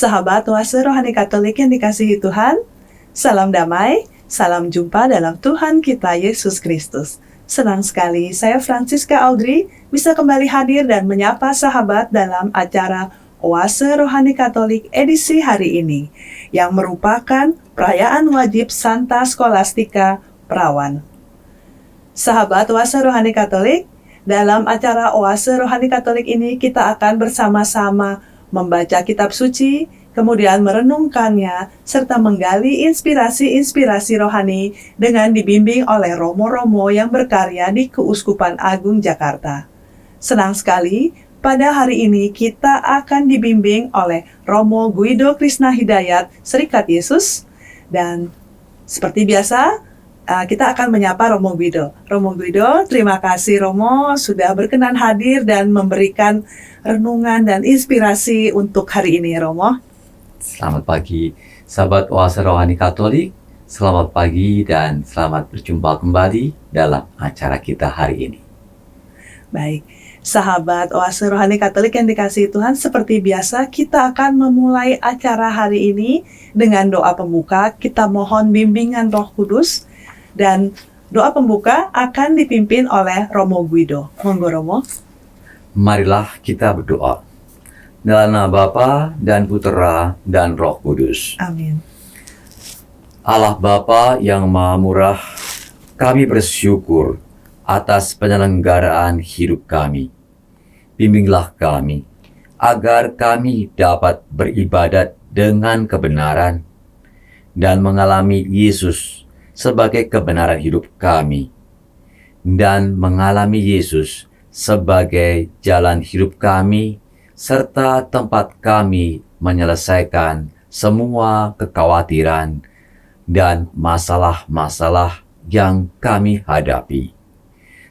Sahabat Oase Rohani Katolik yang dikasihi Tuhan, salam damai, salam jumpa dalam Tuhan kita Yesus Kristus. Senang sekali saya Francisca Audrey bisa kembali hadir dan menyapa sahabat dalam acara Oase Rohani Katolik edisi hari ini, yang merupakan perayaan wajib Santa Scholastica Perawan. Sahabat Oase Rohani Katolik, dalam acara Oase Rohani Katolik ini kita akan bersama-sama membaca kitab suci, kemudian merenungkannya, serta menggali inspirasi-inspirasi rohani dengan dibimbing oleh romo-romo yang berkarya di Keuskupan Agung Jakarta. Senang sekali, pada hari ini kita akan dibimbing oleh Romo Guido Krishna Hidayat, Serikat Yesus, dan seperti biasa, kita akan menyapa Romo Guido. Romo Guido, terima kasih Romo sudah berkenan hadir dan memberikan renungan dan inspirasi untuk hari ini, Romo. Selamat pagi, sahabat Oase Rohani Katolik. Selamat pagi dan selamat berjumpa kembali dalam acara kita hari ini. Baik, sahabat Oase Rohani Katolik yang dikasihi Tuhan, seperti biasa kita akan memulai acara hari ini dengan doa pembuka. Kita mohon bimbingan Roh Kudus, dan doa pembuka akan dipimpin oleh Romo Guido. Monggo Romo. Marilah kita berdoa. Dalam nama Bapa dan Putera dan Roh Kudus. Amin. Allah Bapa yang Maha Murah, kami bersyukur atas penyelenggaraan hidup kami. Bimbinglah kami, agar kami dapat beribadat dengan kebenaran dan mengalami Yesus sebagai kebenaran hidup kami, dan mengalami Yesus sebagai jalan hidup kami, serta tempat kami menyelesaikan semua kekhawatiran dan masalah-masalah yang kami hadapi.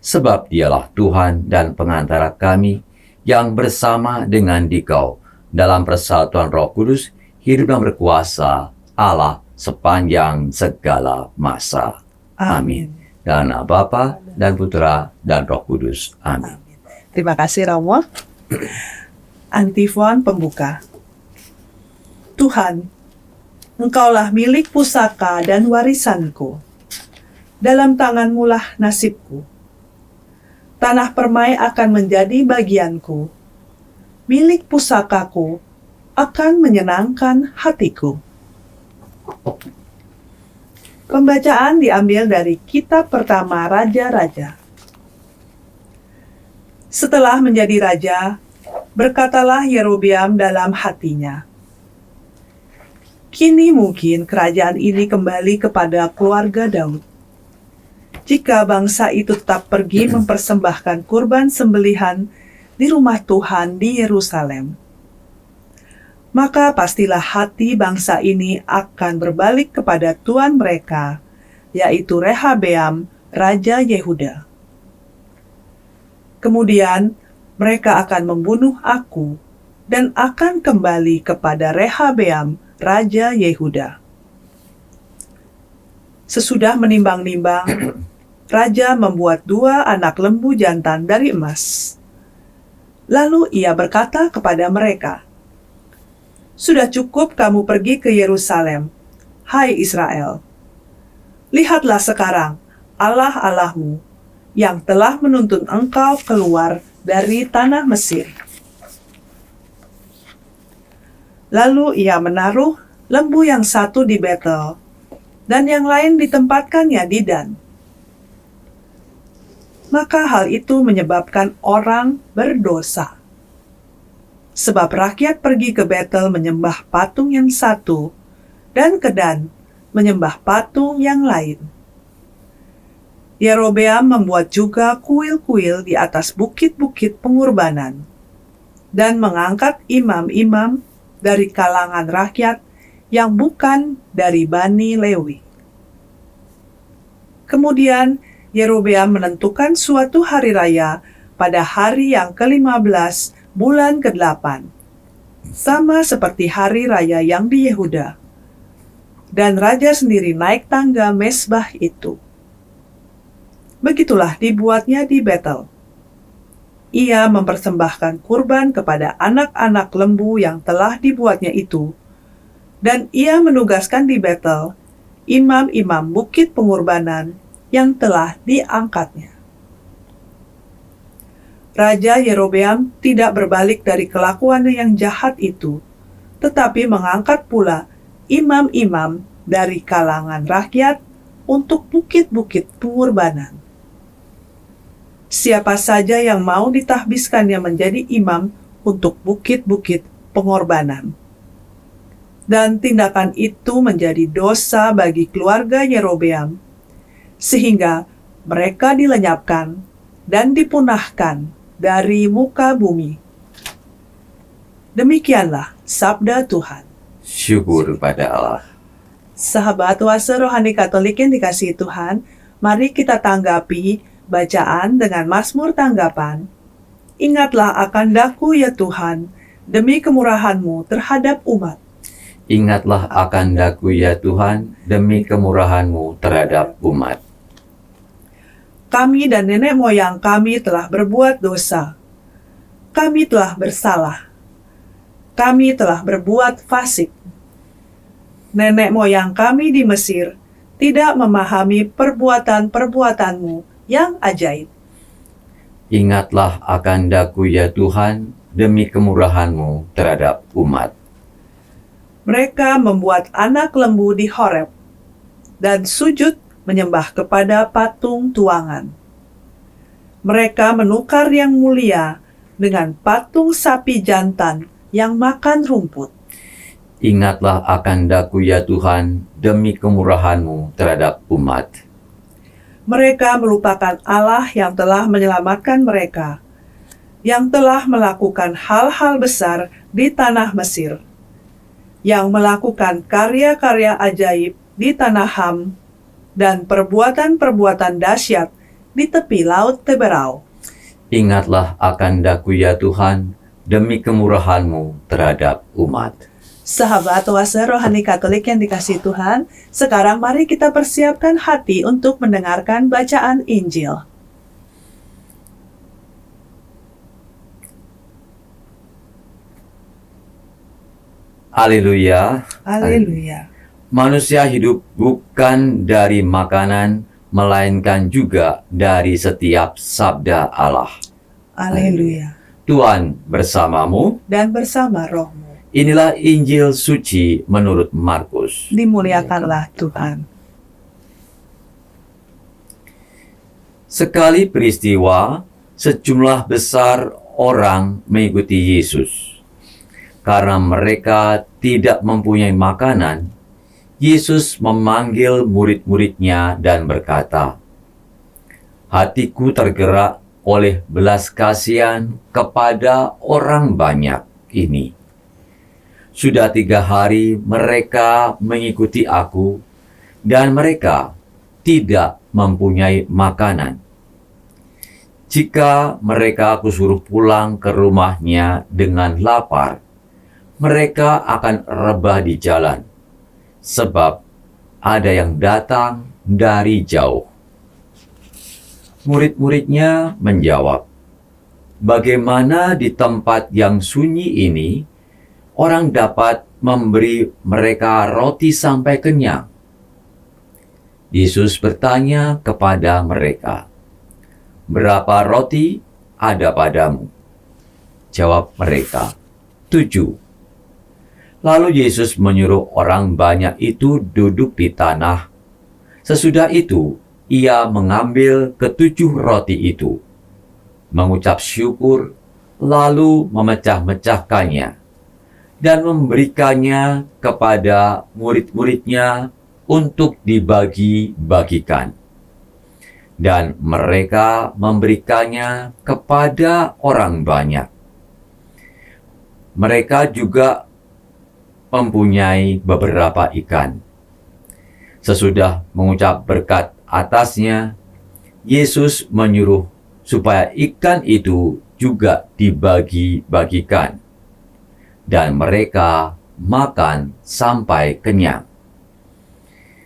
Sebab Dialah Tuhan dan pengantara kami yang bersama dengan Dikau dalam persatuan Roh Kudus hidup dan berkuasa Allah sepanjang segala masa. Amin. Dalam nama Bapa dan Putera dan Roh Kudus. Amin. Terima kasih Romo. Antifon pembuka. Tuhan, Engkaulah milik pusaka dan warisanku. Dalam tangan-Mu lah nasibku. Tanah permai akan menjadi bagianku. Milik pusakaku akan menyenangkan hatiku. Pembacaan diambil dari kitab pertama Raja-Raja. Setelah menjadi raja, berkatalah Yerobeam dalam hatinya, "Kini mungkin kerajaan ini kembali kepada keluarga Daud. Jika bangsa itu tetap pergi mempersembahkan kurban sembelihan di rumah Tuhan di Yerusalem, maka pastilah hati bangsa ini akan berbalik kepada tuan mereka, yaitu Rehabeam, Raja Yehuda. Kemudian mereka akan membunuh aku dan akan kembali kepada Rehabeam, Raja Yehuda." Sesudah menimbang-nimbang, Raja membuat 2 anak lembu jantan dari emas. Lalu ia berkata kepada mereka, "Sudah cukup kamu pergi ke Yerusalem, hai Israel. Lihatlah sekarang Allah-Allahmu yang telah menuntun engkau keluar dari tanah Mesir." Lalu ia menaruh lembu yang satu di Betel, dan yang lain ditempatkannya di Dan. Maka hal itu menyebabkan orang berdosa. Sebab rakyat pergi ke Betel menyembah patung yang satu, dan ke Dan menyembah patung yang lain. Yerobeam membuat juga kuil-kuil di atas bukit-bukit pengorbanan, dan mengangkat imam-imam dari kalangan rakyat yang bukan dari Bani Lewi. Kemudian Yerobeam menentukan suatu hari raya pada hari yang ke-15 bulan ke-8, sama seperti hari raya yang di Yehuda. Dan raja sendiri naik tangga mezbah itu. Begitulah dibuatnya di Betel. Ia mempersembahkan kurban kepada anak-anak lembu yang telah dibuatnya itu Dan ia menugaskan di Betel imam-imam bukit pengorbanan yang telah diangkatnya. Raja Yerobeam tidak berbalik dari kelakuannya yang jahat itu, tetapi mengangkat pula imam-imam dari kalangan rakyat untuk bukit-bukit pengorbanan. Siapa saja yang mau ditahbiskannya menjadi imam untuk bukit-bukit pengorbanan. Dan tindakan itu menjadi dosa bagi keluarga Yerobeam, sehingga mereka dilenyapkan dan dipunahkan dari muka bumi. Demikianlah sabda Tuhan. Syukur pada Allah. Sahabat oase rohani Katolik yang dikasihi Tuhan, mari kita tanggapi bacaan dengan Mazmur tanggapan. Ingatlah akan daku ya Tuhan, demi kemurahan-Mu terhadap umat. Ingatlah akan daku ya Tuhan, demi kemurahan-Mu terhadap umat. Kami dan nenek moyang kami telah berbuat dosa. Kami telah bersalah. Kami telah berbuat fasik. Nenek moyang kami di Mesir tidak memahami perbuatan-perbuatan-Mu yang ajaib. Ingatlah akan daku ya Tuhan, demi kemurahan-Mu terhadap umat. Mereka membuat anak lembu di Horeb dan sujud menyembah kepada patung tuangan. Mereka menukar yang mulia dengan patung sapi jantan yang makan rumput. Ingatlah akan daku ya Tuhan, demi kemurahan-Mu terhadap umat. Mereka melupakan Allah yang telah menyelamatkan mereka, yang telah melakukan hal-hal besar di tanah Mesir, yang melakukan karya-karya ajaib di tanah Ham, dan perbuatan-perbuatan dahsyat di tepi laut Teberau. Ingatlah akan daku ya Tuhan, demi kemurahan-Mu terhadap umat. Sahabat oase rohani Katolik yang dikasihi Tuhan, sekarang mari kita persiapkan hati untuk mendengarkan bacaan Injil. Haleluya. Haleluya. Manusia hidup bukan dari makanan, melainkan juga dari setiap sabda Allah. Haleluya. Tuhan bersamamu. Dan bersama rohmu. Inilah Injil suci menurut Markus. Dimuliakanlah Tuhan. Sekali peristiwa, sejumlah besar orang mengikuti Yesus. Karena mereka tidak mempunyai makanan, Yesus memanggil murid-muridnya dan berkata, "Hatiku tergerak oleh belas kasihan kepada orang banyak ini. Sudah 3 hari mereka mengikuti aku, dan mereka tidak mempunyai makanan. Jika mereka aku suruh pulang ke rumahnya dengan lapar, mereka akan rebah di jalan, sebab ada yang datang dari jauh." Murid-muridnya menjawab, "Bagaimana di tempat yang sunyi ini orang dapat memberi mereka roti sampai kenyang?" Yesus bertanya kepada mereka, "Berapa roti ada padamu?" Jawab mereka, 7. Lalu Yesus menyuruh orang banyak itu duduk di tanah. Sesudah itu, ia mengambil ke-7 roti itu, mengucap syukur, lalu memecah-mecahkannya, dan memberikannya kepada murid-muridnya untuk dibagi-bagikan. Dan mereka memberikannya kepada orang banyak. Mereka juga mempunyai beberapa ikan. Sesudah mengucap berkat atasnya, Yesus menyuruh supaya ikan itu juga dibagi-bagikan, dan mereka makan sampai kenyang.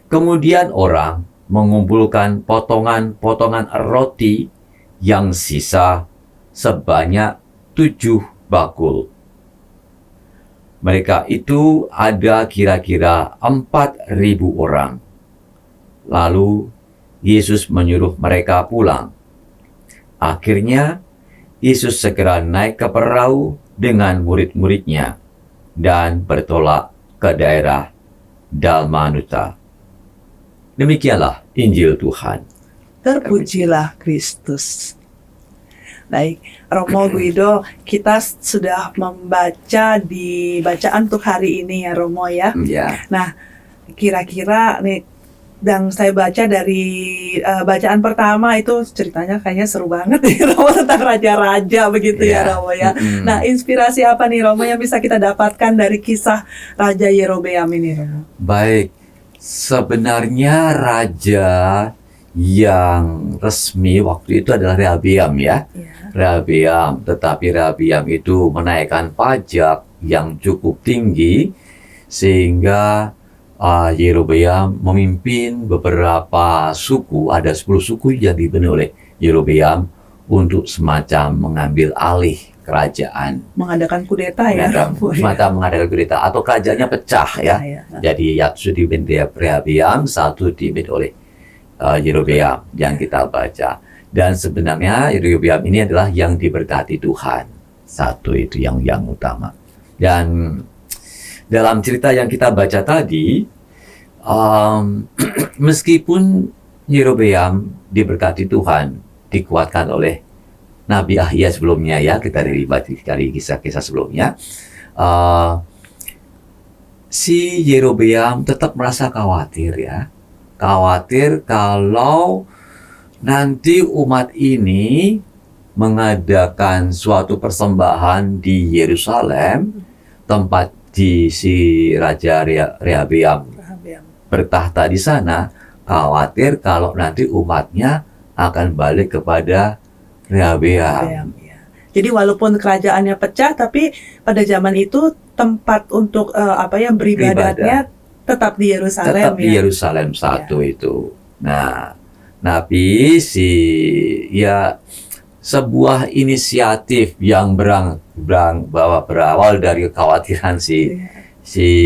Kemudian orang mengumpulkan potongan-potongan roti yang sisa sebanyak 7 bakul. Mereka itu ada kira-kira 4.000 orang. Lalu Yesus menyuruh mereka pulang. Akhirnya Yesus segera naik ke perahu dengan murid-muridnya dan bertolak ke daerah Dalmanuta. Demikianlah Injil Tuhan. Terpujilah Kristus. Baik, Romo Guido, kita sudah membaca di bacaan untuk hari ini ya Romo ya. Ya. Nah, kira-kira nih yang saya baca dari bacaan pertama itu ceritanya kayaknya seru banget ya Romo, tentang raja-raja begitu ya Romo ya. Nah, inspirasi apa nih Romo yang bisa kita dapatkan dari kisah Raja Yerobeam ini Romo? Baik, sebenarnya raja yang resmi waktu itu adalah Rehabeam ya. Rehabeam, tetapi Rehabeam itu menaikkan pajak yang cukup tinggi sehingga Yerobeam memimpin beberapa suku, ada 10 suku yang dipimpin oleh Yerobeam untuk semacam mengambil alih kerajaan. Mengadakan kudeta ya. Semacam mengadakan kudeta atau kerajaannya pecah ya. Jadi satu dipimpin Rehabeam, satu dipimpin oleh Yerobeam yang kita baca. Dan sebenarnya Yerobeam ini adalah yang diberkati Tuhan. Satu itu yang utama. Dan dalam cerita yang kita baca tadi, meskipun Yerobeam diberkati Tuhan, dikuatkan oleh Nabi Ahia sebelumnya ya, kita dari kisah-kisah sebelumnya, si Yerobeam tetap merasa khawatir ya. Khawatir kalau nanti umat ini mengadakan suatu persembahan di Yerusalem, tempat di si Raja Rehabeam bertahta di sana, khawatir kalau nanti umatnya akan balik kepada Rehabeam. Jadi walaupun kerajaannya pecah, tapi pada zaman itu tempat untuk beribadatnya tetap di Yerusalem. Tetap di Yerusalem satu itu. Nah, tapi sebuah inisiatif yang berawal dari kekhawatiran si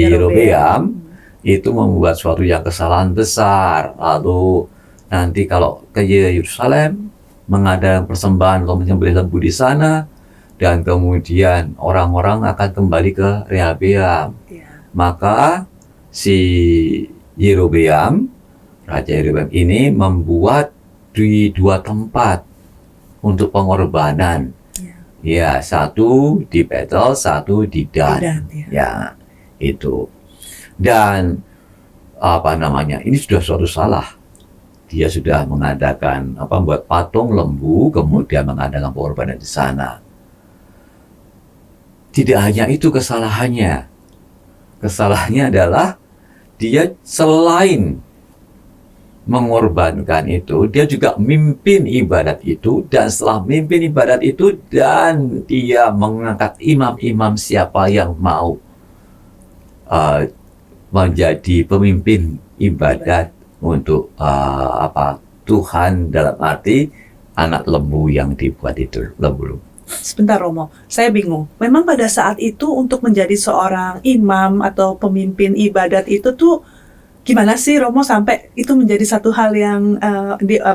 Yerobeam itu membuat suatu yang kesalahan besar. Lalu nanti kalau ke Yerusalem mengadakan persembahan atau menyembelih lembu di sana, dan kemudian orang-orang akan kembali ke Rehabeam. Maka si Yerobeam, Raja Yerobeam ini membuat di 2 tempat untuk pengorbanan. Ya, satu di Betel, satu di Dan. Ya, itu. Dan ini sudah suatu salah. Dia sudah mengadakan buat patung lembu, kemudian mengadakan pengorbanan di sana. Tidak hanya itu kesalahannya. Kesalahannya adalah dia selain mengorbankan itu, dia juga mimpin ibadat itu, dan setelah mimpin ibadat itu, dan dia mengangkat imam-imam siapa yang mau menjadi pemimpin ibadat untuk Tuhan, dalam arti anak lembu yang dibuat itu, lembu. Sebentar Romo, saya bingung. Memang pada saat itu untuk menjadi seorang imam atau pemimpin ibadat itu tuh gimana sih Romo sampai itu menjadi satu hal yang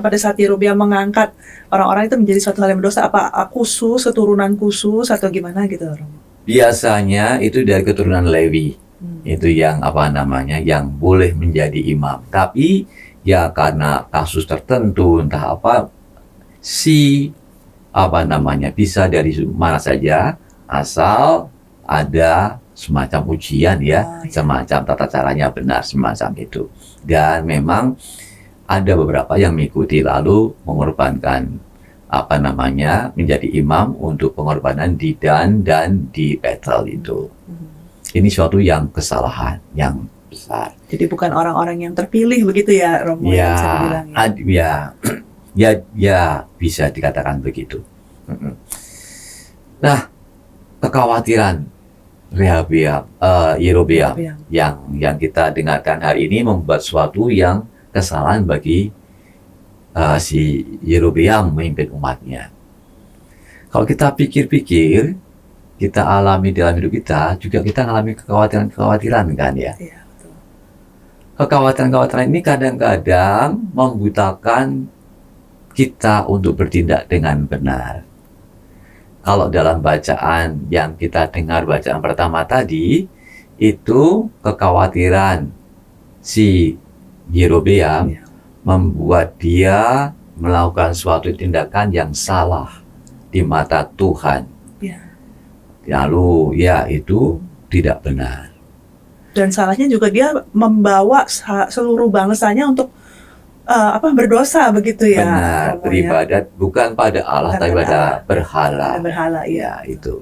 pada saat Yerobeam mengangkat orang-orang itu menjadi suatu hal yang berdosa, apa khusus, keturunan khusus atau gimana gitu Romo? Biasanya itu dari keturunan Lewi. Itu yang yang boleh menjadi imam. Tapi ya karena kasus tertentu entah bisa dari mana saja, asal ada semacam ujian ya, semacam tata caranya benar, semacam itu. Dan memang ada beberapa yang mengikuti lalu mengorbankan menjadi imam untuk pengorbanan di Dan dan di Betel itu. Ini suatu yang kesalahan yang besar. Jadi bukan orang-orang yang terpilih begitu ya Romo, yang saya bilang ya. Ya, bisa dikatakan begitu. Nah, kekhawatiran Yerobeam yang kita dengarkan hari ini membuat suatu yang kesalahan bagi si Yerobeam memimpin umatnya. Kalau kita pikir-pikir, kita alami dalam hidup kita, juga kita mengalami kekhawatiran-kekhawatiran kan ya. Iya, betul. Kekhawatiran-kekhawatiran ini kadang-kadang membutakan kita untuk bertindak dengan benar. Kalau dalam bacaan yang kita dengar, bacaan pertama tadi, itu kekhawatiran si Yerobeam Iya. membuat dia melakukan suatu tindakan yang salah di mata Tuhan. Iya. Lalu ya itu tidak benar. Dan salahnya juga dia membawa seluruh bangsanya untuk berdosa begitu ya. Benar, Romo, ya. beribadat bukan pada Allah Bukan tapi pada pada Allah. berhala. Ada berhala, iya. Ya, itu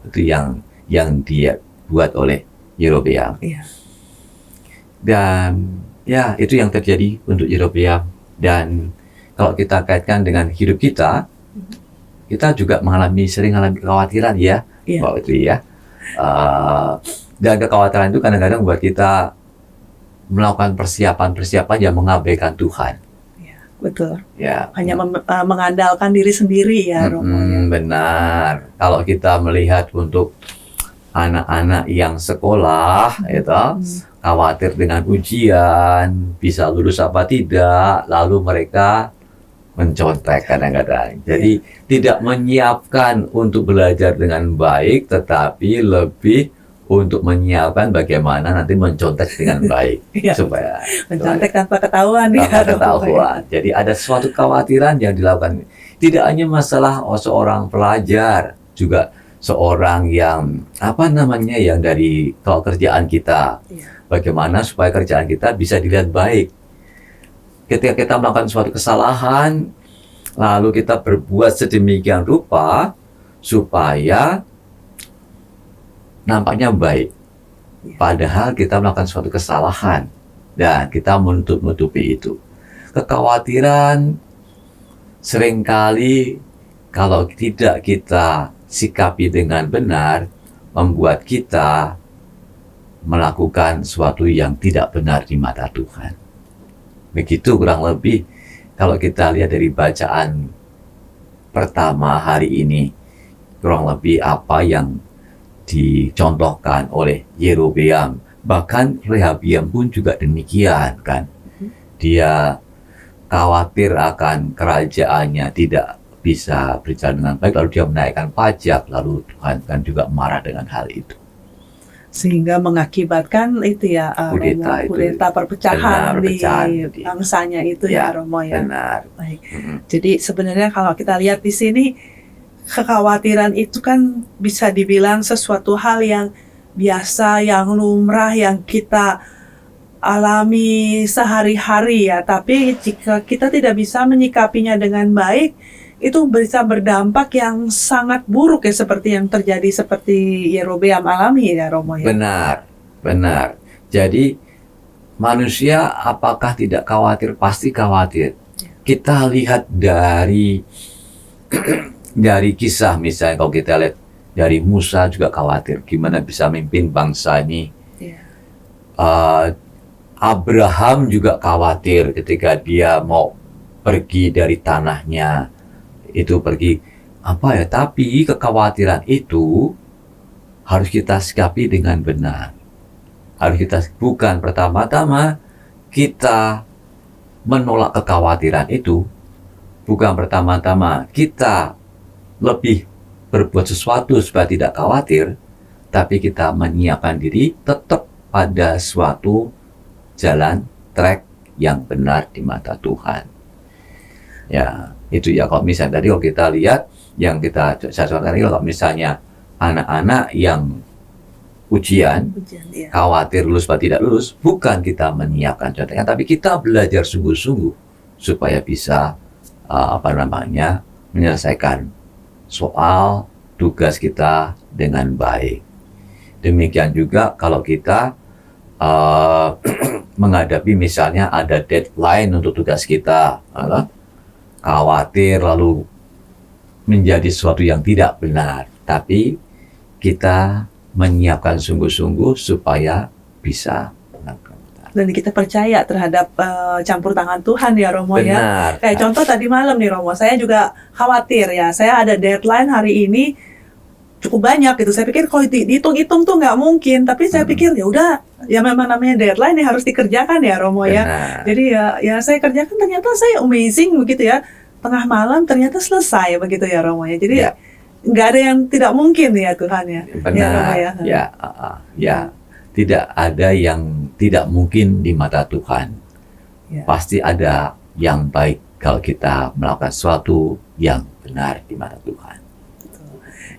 yang dia buat oleh Yerobeam. Iya. Dan ya itu yang terjadi untuk Yerobeam. Dan kalau kita kaitkan dengan hidup kita juga sering mengalami kekhawatiran ya, Iya. waktu itu ya. Dan kekhawatiran itu kadang-kadang buat kita melakukan persiapan-persiapan yang mengabaikan Tuhan. Iya, betul. Ya, Hanya mengandalkan diri sendiri ya, Romo. Ya. benar. Kalau kita melihat untuk anak-anak yang sekolah, khawatir dengan ujian, bisa lulus apa tidak, lalu mereka mencontek kadang-kadang. Jadi tidak menyiapkan untuk belajar dengan baik, tetapi lebih untuk menyiapkan bagaimana nanti mencontek dengan baik. Iya. Supaya Mencontek tanpa ketahuan ya, tanpa Romo. ketahuan. Jadi ada suatu kekhawatiran yang dilakukan. Tidak hanya masalah seorang pelajar, juga seorang yang yang dari kalau kerjaan kita. Iya. Bagaimana supaya kerjaan kita bisa dilihat baik. Ketika kita melakukan suatu kesalahan, lalu kita berbuat sedemikian rupa supaya nampaknya baik. Padahal kita melakukan suatu kesalahan dan kita menutup-nutupi itu. Kekhawatiran seringkali kalau tidak kita sikapi dengan benar, membuat kita melakukan sesuatu yang tidak benar di mata Tuhan. Begitu kurang lebih kalau kita lihat dari bacaan pertama hari ini, kurang lebih apa yang dicontohkan oleh Yerobeam. Bahkan Rehabiam pun juga demikian kan. Dia khawatir akan kerajaannya tidak bisa berjalan dengan baik, lalu dia menaikkan pajak, lalu Tuhan kan juga marah dengan hal itu. Sehingga mengakibatkan itu ya, Kudeta Romo, itu. kudeta perpecahan Benar, perpecahan di bangsanya itu ya, Romo ya. Benar. Baik. Jadi sebenarnya kalau kita lihat di sini, kekhawatiran itu kan bisa dibilang sesuatu hal yang biasa, yang lumrah, yang kita alami sehari-hari ya. Tapi jika kita tidak bisa menyikapinya dengan baik, itu bisa berdampak yang sangat buruk ya, seperti yang terjadi seperti Yerobeam alami ya, Romo ya. Benar, benar. Jadi manusia apakah tidak khawatir? Pasti khawatir. Kita lihat dari kisah, misalnya kalau kita lihat dari Musa juga khawatir gimana bisa memimpin bangsa ini. Iya. Abraham juga khawatir ketika dia mau pergi dari tanahnya, itu pergi tapi kekhawatiran itu harus kita sikapi dengan benar. Harus kita, bukan pertama-tama kita menolak kekhawatiran itu, bukan pertama-tama kita lebih berbuat sesuatu supaya tidak khawatir, tapi kita menyiapkan diri tetap pada suatu jalan, track yang benar di mata Tuhan. Ya, itu ya. Kalau misalnya tadi kalau kita lihat yang saya contohkan, kalau misalnya anak-anak yang ujian, Ya. khawatir lulus atau tidak lulus, bukan kita menyiapkan contohnya, tapi kita belajar sungguh-sungguh supaya bisa menyelesaikan soal tugas kita dengan baik. Demikian juga kalau kita menghadapi misalnya ada deadline untuk tugas kita, khawatir lalu menjadi sesuatu yang tidak benar, tapi kita menyiapkan sungguh-sungguh supaya bisa melakukan. Dan kita percaya terhadap campur tangan Tuhan ya, Romo ya. Benar. Kayak contoh tadi malam nih, Romo, saya juga khawatir ya. Saya ada deadline hari ini, cukup banyak gitu. Saya pikir kalau dihitung-hitung tuh nggak mungkin, tapi saya pikir ya udah, ya memang namanya deadline yang harus dikerjakan ya Romo ya. Benar. Jadi ya saya kerjakan, ternyata saya amazing begitu ya. Tengah malam ternyata selesai begitu ya Romo ya. Jadi Ya. nggak ada yang tidak mungkin ya Tuhan ya. Benar. Ya Romo ya. Ya. Tidak ada yang tidak mungkin di mata Tuhan. Ya. Pasti ada yang baik kalau kita melakukan sesuatu yang benar di mata Tuhan.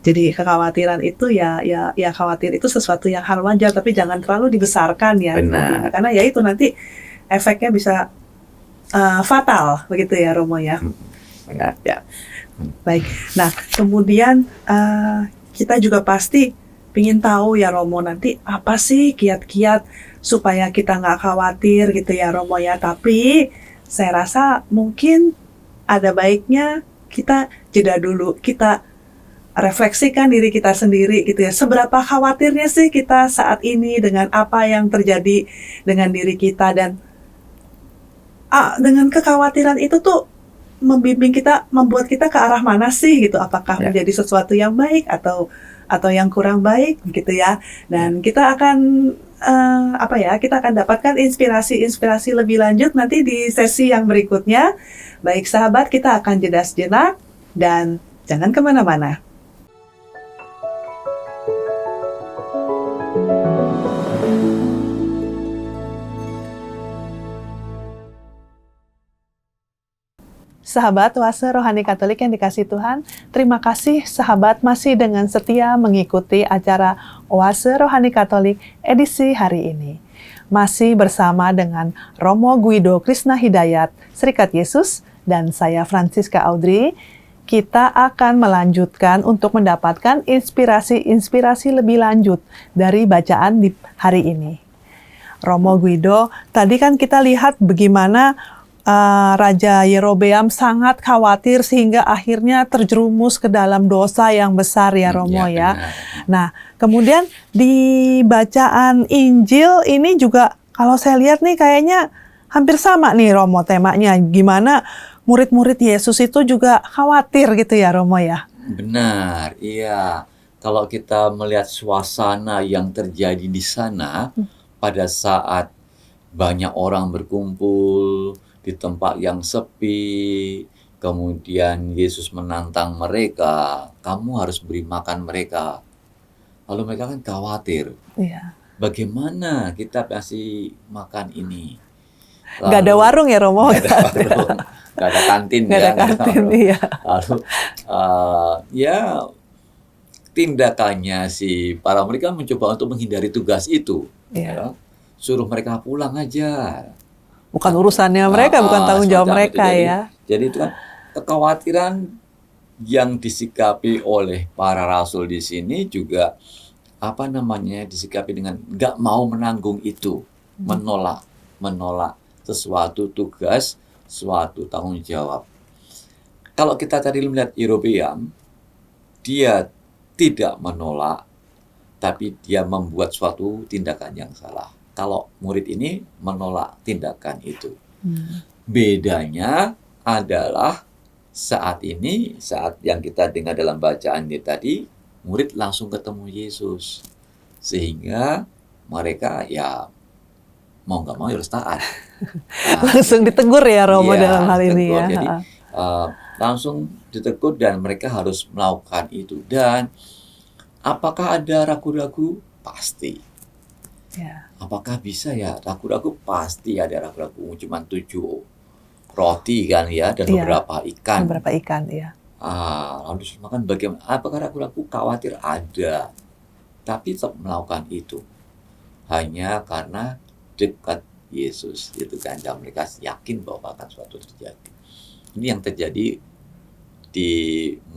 Jadi kekhawatiran itu ya khawatir itu sesuatu yang hal wajar, tapi jangan terlalu dibesarkan ya. Benar. Karena ya itu nanti efeknya bisa fatal begitu ya Romo ya. Benar, ya. Baik. Nah, kemudian kita juga pasti ingin tahu ya Romo, nanti apa sih kiat-kiat supaya kita nggak khawatir gitu ya Romo ya. Tapi saya rasa mungkin ada baiknya kita jeda dulu, kita refleksikan diri kita sendiri gitu ya. Seberapa khawatirnya sih kita saat ini dengan apa yang terjadi dengan diri kita, dan dengan kekhawatiran itu tuh membimbing kita, membuat kita ke arah mana sih gitu. Apakah menjadi sesuatu yang baik atau yang kurang baik gitu ya. Dan kita akan kita akan dapatkan inspirasi lebih lanjut nanti di sesi yang berikutnya. Baik sahabat, kita akan jeda sejenak dan jangan kemana-mana. Sahabat Oase Rohani Katolik yang dikasihi Tuhan, terima kasih sahabat masih dengan setia mengikuti acara Oase Rohani Katolik edisi hari ini. Masih bersama dengan Romo Guido Krisna Hidayat, Serikat Yesus, dan saya Francisca Audrey. Kita akan melanjutkan untuk mendapatkan inspirasi lebih lanjut dari bacaan di hari ini. Romo Guido, tadi kan kita lihat bagaimana Raja Yerobeam sangat khawatir sehingga akhirnya terjerumus ke dalam dosa yang besar ya Romo ya. Nah, kemudian di bacaan Injil ini juga kalau saya lihat nih kayaknya hampir sama nih Romo temanya. Gimana murid-murid Yesus itu juga khawatir gitu ya Romo ya. Benar, iya. Kalau kita melihat suasana yang terjadi di sana pada saat banyak orang berkumpul di tempat yang sepi, kemudian Yesus menantang mereka, kamu harus beri makan mereka. Lalu mereka kan khawatir, bagaimana kita kasih makan ini? Gak ada warung ya Romo? Gak ada warung, gak ada kantin. Gak ada kantin, iya. Lalu tindakannya si para mereka mencoba untuk menghindari tugas itu. Ya. Suruh mereka pulang aja. Bukan urusannya mereka, bukan tanggung jawab mereka ya. Jadi itu kan kekhawatiran yang disikapi oleh para rasul di sini juga disikapi dengan nggak mau menanggung itu, menolak sesuatu tugas, suatu tanggung jawab. Kalau kita tadi melihat Yerobeam, dia tidak menolak, tapi dia membuat suatu tindakan yang salah. Kalau murid ini menolak tindakan itu. Bedanya adalah saat yang kita dengar dalam bacaan ini tadi, murid langsung ketemu Yesus. Sehingga mereka ya mau nggak mau harus taat. Langsung ditegur ya Romo dalam hal ini ya. Jadi langsung ditegur dan mereka harus melakukan itu. Dan apakah ada ragu-ragu? Pasti. Apakah bisa ya? Ragu-ragu pasti ada ragu-ragu. Cuma 7 roti kan ya, dan beberapa ikan. Beberapa ikan, ya. Lalu makan bagaimana? Apakah ragu-ragu? Khawatir ada. Tapi tetap melakukan itu. Hanya karena dekat Yesus. Itu kan. Dan mereka yakin bahwa akan suatu terjadi. Ini yang terjadi di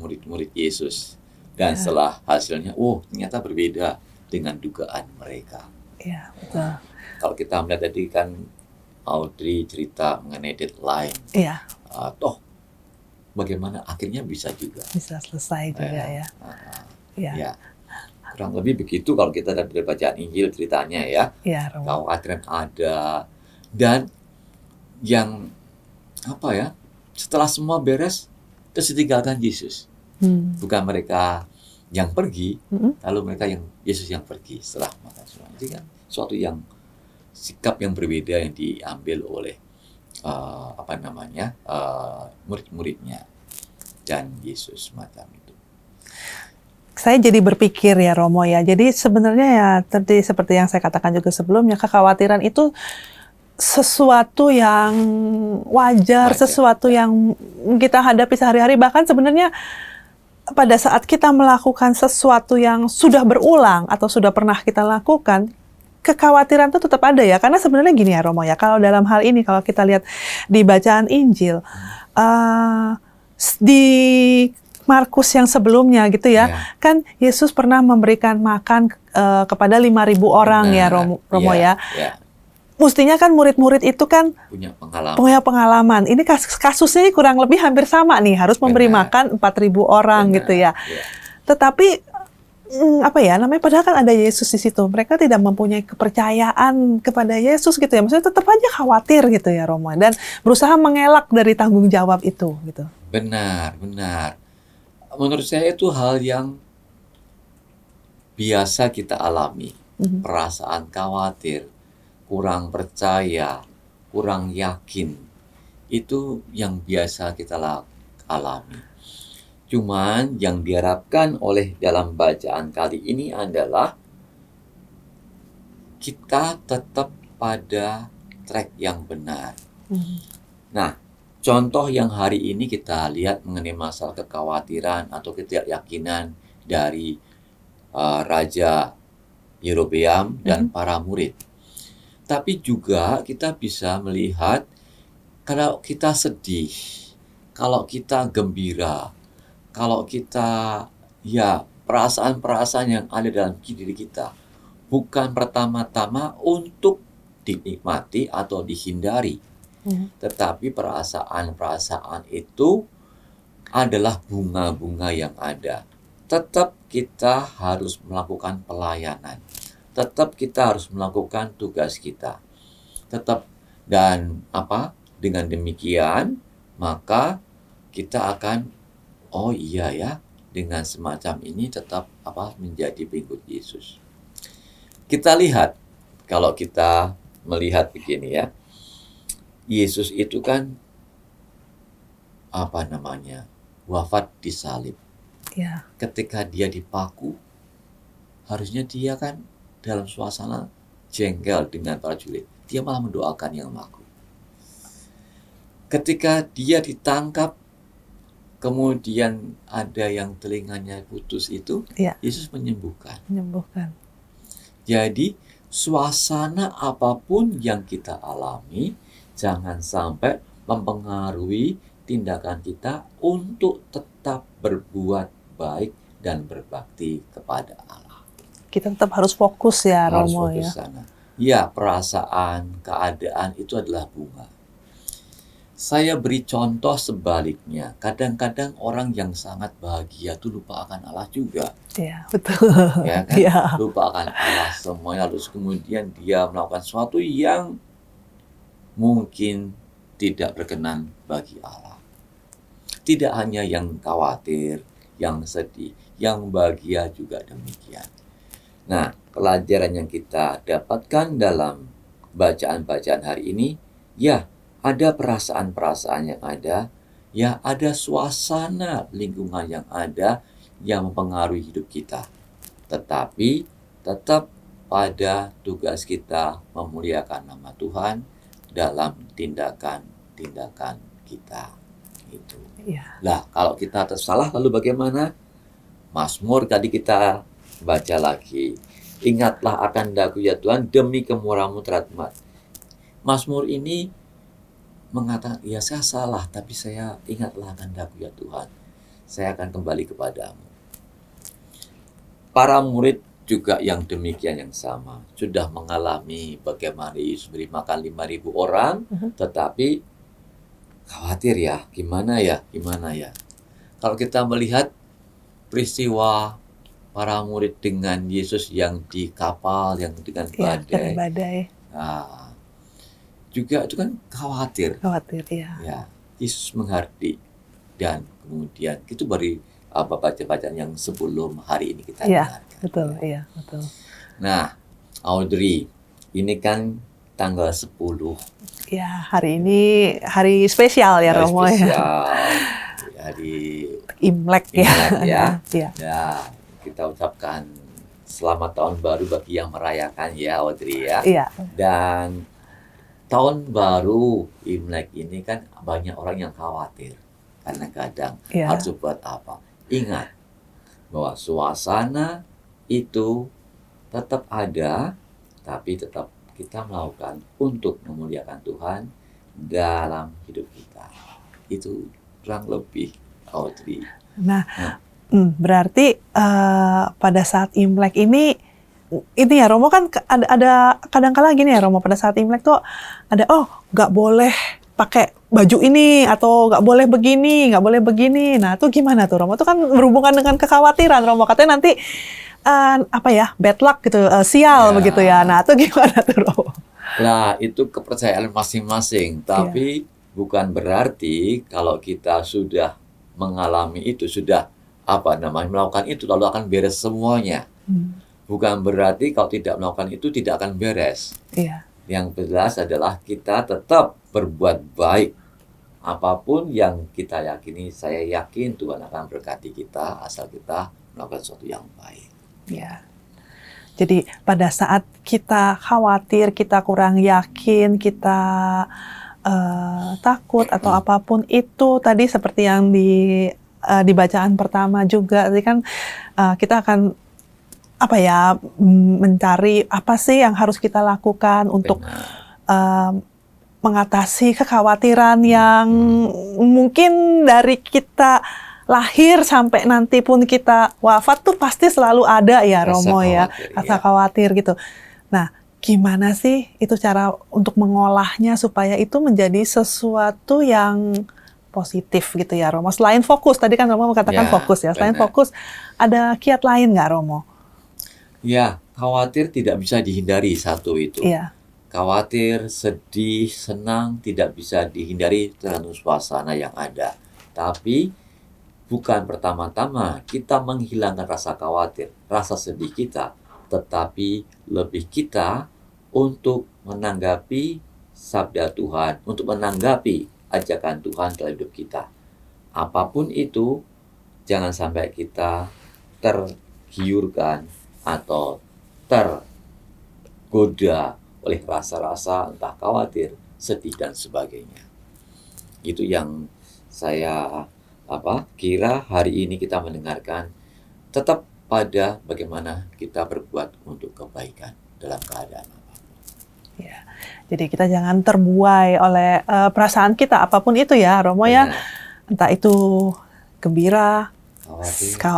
murid-murid Yesus. Dan setelah hasilnya, ternyata berbeda dengan dugaan mereka. Iya, betul. Kalau kita melihat tadi kan Audrey cerita mengenai deadline. Iya. Bagaimana akhirnya bisa juga. Bisa selesai juga ya. Ya. Kurang lebih begitu kalau kita dari bacaan Injil ceritanya ya. Iya, Romo. Kekhawatiran ada. Dan yang setelah semua beres, terus ditinggalkan Yesus. Bukan mereka yang pergi, Mm-mm. lalu mereka yang Yesus yang pergi setelah makan semua. Itu kan suatu yang sikap yang berbeda yang diambil oleh murid-muridnya dan Yesus semacam itu. Saya jadi berpikir ya Romo ya, jadi sebenarnya ya tadi seperti yang saya katakan juga sebelumnya, kekhawatiran itu sesuatu yang wajar, Wajar, sesuatu ya. yang kita hadapi sehari-hari, bahkan sebenarnya pada saat kita melakukan sesuatu yang sudah berulang atau sudah pernah kita lakukan, kekhawatiran itu tetap ada ya, karena sebenarnya gini ya Romo ya, kalau dalam hal ini kalau kita lihat di bacaan Injil, di Markus yang sebelumnya gitu ya, kan Yesus pernah memberikan makan kepada 5.000 orang ya Romo ya. Mestinya kan murid-murid itu kan punya pengalaman. Ini kasusnya kurang lebih hampir sama nih, harus memberi makan 4.000 orang gitu ya. Tetapi padahal kan ada Yesus di situ. Mereka tidak mempunyai kepercayaan kepada Yesus gitu ya. Maksudnya tetap aja khawatir gitu ya Romo, dan berusaha mengelak dari tanggung jawab itu gitu. Benar. Menurut saya itu hal yang biasa kita alami. Perasaan khawatir, kurang percaya, kurang yakin. Itu yang biasa kita alami. Cuman yang diharapkan oleh dalam bacaan kali ini adalah kita tetap pada track yang benar. Nah, contoh yang hari ini kita lihat mengenai masalah kekhawatiran atau ketidakyakinan dari Raja Yerobeam dan para murid. Tapi juga kita bisa melihat kalau kita sedih, kalau kita gembira, kalau kita perasaan-perasaan yang ada dalam diri kita bukan pertama-tama untuk dinikmati atau dihindari. Tetapi perasaan-perasaan itu adalah bunga-bunga yang ada. Tetap kita harus melakukan pelayanan. Tetap kita harus melakukan tugas kita. Dengan demikian maka kita akan dengan semacam ini tetap menjadi pengikut Yesus. Kita lihat, kalau kita melihat begini ya, Yesus itu kan wafat di salib. Ya. Ketika dia dipaku, harusnya dia kan dalam suasana jengkel dengan para prajurit. Dia malah mendoakan yang maku. Ketika dia ditangkap, kemudian ada yang telinganya putus itu, Yesus menyembuhkan. Jadi, suasana apapun yang kita alami, jangan sampai mempengaruhi tindakan kita untuk tetap berbuat baik dan berbakti kepada Allah. Kita tetap harus fokus ya, Romo ya. Sana. Ya, perasaan, keadaan itu adalah bunga. Saya beri contoh sebaliknya. Kadang-kadang orang yang sangat bahagia itu lupa akan Allah juga. Iya, betul. Ya kan? Ya. Lupa akan Allah semuanya. Terus kemudian dia melakukan sesuatu yang mungkin tidak berkenan bagi Allah. Tidak hanya yang khawatir, yang sedih, yang bahagia juga demikian. Nah, pelajaran yang kita dapatkan dalam bacaan-bacaan hari ini, ada perasaan-perasaan yang ada, ada suasana lingkungan yang ada yang mempengaruhi hidup kita. Tetapi tetap pada tugas kita memuliakan nama Tuhan dalam tindakan-tindakan kita. Itu. Lah, kalau kita tersalah lalu bagaimana? Mazmur tadi kita baca lagi. Ingatlah akan daku ya Tuhan, demi kemurahan-Mu terhadap. Mazmur ini mengatakan, saya salah, tapi saya ingatlah akan daku ya Tuhan. Saya akan kembali kepadamu. Para murid juga yang demikian yang sama. Sudah mengalami bagaimana Yesus beri makan 5.000 orang, tetapi khawatir gimana ya. Kalau kita melihat peristiwa para murid dengan Yesus yang di kapal, yang dengan badai. Nah, juga itu kan khawatir. Khawatir, ya. Yesus mengerti dan kemudian itu beri bacaan yang sebelum hari ini kita Iya, dengarkan. betul, iya, betul. Nah, Audrey, ini kan tanggal 10 Ya, hari ini hari spesial ya hari Romo ya. spesial, hari Imlek ya. Imlek ya. Iya. Ya, kita ucapkan selamat tahun baru bagi yang merayakan ya, Audrey ya. Iya. Dan tahun baru Imlek ini kan banyak orang yang khawatir karena kadang Iya. harus buat apa. Ingat bahwa suasana itu tetap ada, tapi tetap kita melakukan untuk memuliakan Tuhan dalam hidup kita. Itu kurang lebih, Audrey. Nah, berarti pada saat Imlek ini ya Romo kan ada kadang-kala gini ya Romo, pada saat Imlek tuh ada nggak boleh pakai baju ini atau nggak boleh begini, nggak boleh begini. Nah, itu gimana tuh Romo? Itu kan berhubungan dengan kekhawatiran Romo. Katanya nanti bad luck gitu, sial Ya. begitu ya. Nah, itu gimana tuh Romo? Nah, itu kepercayaan masing-masing. Tapi bukan berarti kalau kita sudah mengalami itu, sudah melakukan itu, lalu akan beres semuanya. Bukan berarti kalau tidak melakukan itu tidak akan beres. Iya. Yang jelas adalah kita tetap berbuat baik. Apapun yang kita yakini, saya yakin Tuhan akan berkati kita asal kita melakukan sesuatu yang baik. Ya. Jadi pada saat kita khawatir, kita kurang yakin, kita takut atau apapun itu tadi seperti yang di bacaan pertama juga, tadi kan kita akan mencari apa sih yang harus kita lakukan untuk mengatasi kekhawatiran yang mungkin dari kita lahir sampai nanti pun kita wafat tuh pasti selalu ada ya Romo ya, rasa khawatir gitu. Nah, gimana sih itu cara untuk mengolahnya supaya itu menjadi sesuatu yang positif gitu ya Romo? Selain fokus, tadi kan Romo mengatakan fokus ya, selain fokus ada kiat lain nggak Romo? Ya, khawatir tidak bisa dihindari satu itu. Iya. Khawatir, sedih, senang tidak bisa dihindari tergantung suasana yang ada. Tapi bukan pertama-tama kita menghilangkan rasa khawatir, rasa sedih kita, tetapi lebih kita untuk menanggapi sabda Tuhan, untuk menanggapi ajakan Tuhan dalam hidup kita. Apapun itu, jangan sampai kita tergiurkan atau tergoda oleh rasa-rasa entah khawatir, sedih, dan sebagainya. Itu yang saya kira hari ini kita mendengarkan, tetap pada bagaimana kita berbuat untuk kebaikan dalam keadaan apapun. Ya, jadi kita jangan terbuai oleh perasaan kita apapun itu ya Romo ya, entah itu gembira,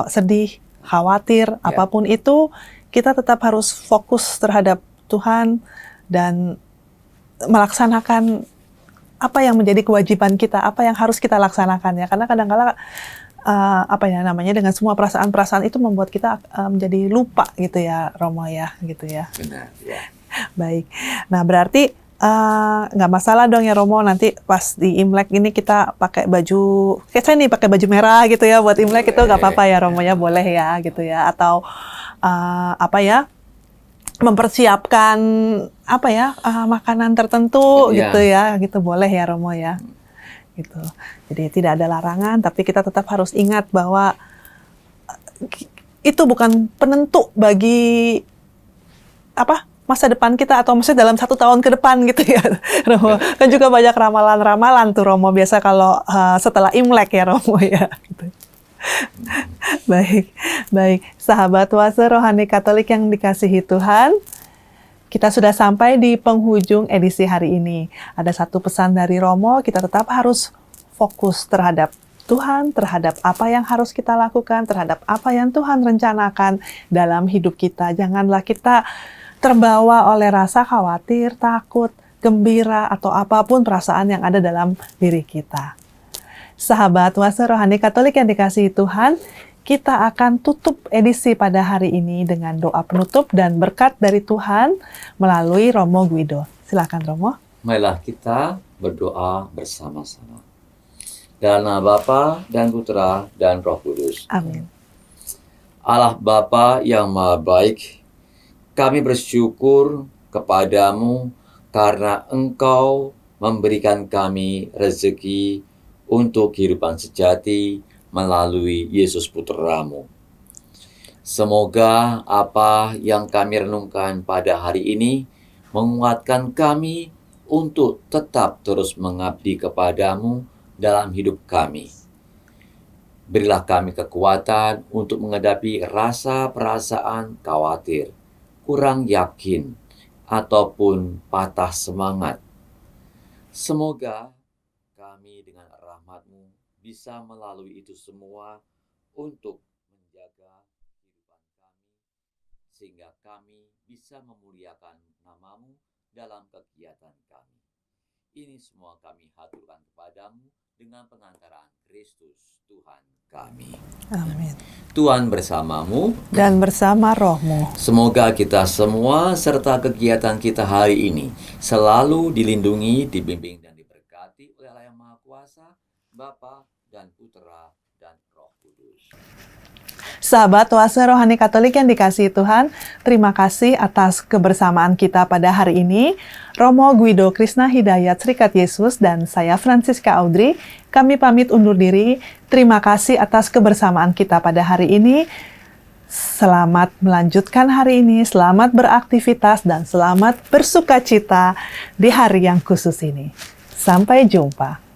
sedih, khawatir, apapun itu kita tetap harus fokus terhadap Tuhan dan melaksanakan apa yang menjadi kewajiban kita, apa yang harus kita laksanakan ya. Karena kadang-kala dengan semua perasaan-perasaan itu membuat kita menjadi lupa gitu ya Romo ya, gitu ya. Benar, ya. Baik. Nah, berarti nggak masalah dong ya Romo, nanti pas di Imlek ini kita pakai baju, kayak saya nih pakai baju merah gitu ya buat Imlek, itu nggak apa-apa ya Romo ya, boleh ya gitu ya. Atau mempersiapkan makanan tertentu gitu ya, gitu boleh ya Romo ya, gitu. Jadi tidak ada larangan, tapi kita tetap harus ingat bahwa itu bukan penentu bagi masa depan kita atau maksudnya dalam 1 tahun ke depan gitu ya Romo. Kan juga banyak ramalan-ramalan tuh Romo biasa kalau setelah Imlek ya Romo ya. Gitu. Baik, sahabat Oase Rohani Katolik yang dikasihi Tuhan, kita sudah sampai di penghujung edisi hari ini. Ada satu pesan dari Romo, kita tetap harus fokus terhadap Tuhan, terhadap apa yang harus kita lakukan, terhadap apa yang Tuhan rencanakan dalam hidup kita. Janganlah kita terbawa oleh rasa khawatir, takut, gembira, atau apapun perasaan yang ada dalam diri kita. Sahabat Oase Rohani Katolik yang dikasihi Tuhan, kita akan tutup edisi pada hari ini dengan doa penutup dan berkat dari Tuhan melalui Romo Guido. Silakan Romo. Marilah kita berdoa bersama-sama. Dalam nama Bapa dan Putra dan Roh Kudus. Amin. Allah Bapa yang Maha Baik, kami bersyukur kepadamu karena Engkau memberikan kami rezeki untuk kehidupan sejati melalui Yesus Putra-Mu. Semoga apa yang kami renungkan pada hari ini menguatkan kami untuk tetap terus mengabdi kepadamu dalam hidup kami. Berilah kami kekuatan untuk menghadapi rasa perasaan khawatir, kurang yakin, ataupun patah semangat. Semoga kami dengan rahmat-Mu bisa melalui itu semua untuk menjaga kehidupan kami, sehingga kami bisa memuliakan nama-Mu dalam kegiatan kami. Ini semua kami haturkan kepadamu dengan pengantaran Kristus Tuhan kami. Amin. Tuhan bersamamu Dan bersama rohmu. Semoga kita semua serta kegiatan kita hari ini selalu dilindungi, dibimbing, dan diberkati oleh Allah yang Maha Kuasa, Bapa dan Putra dan Roh Kudus. Sahabat Oase Rohani Katolik yang dikasihi Tuhan, terima kasih atas kebersamaan kita pada hari ini. Romo Guido Krisna Hidayat Serikat Yesus dan saya Francisca Audrey, kami pamit undur diri. Terima kasih atas kebersamaan kita pada hari ini. Selamat melanjutkan hari ini, selamat beraktivitas, dan selamat bersukacita di hari yang khusus ini. Sampai jumpa.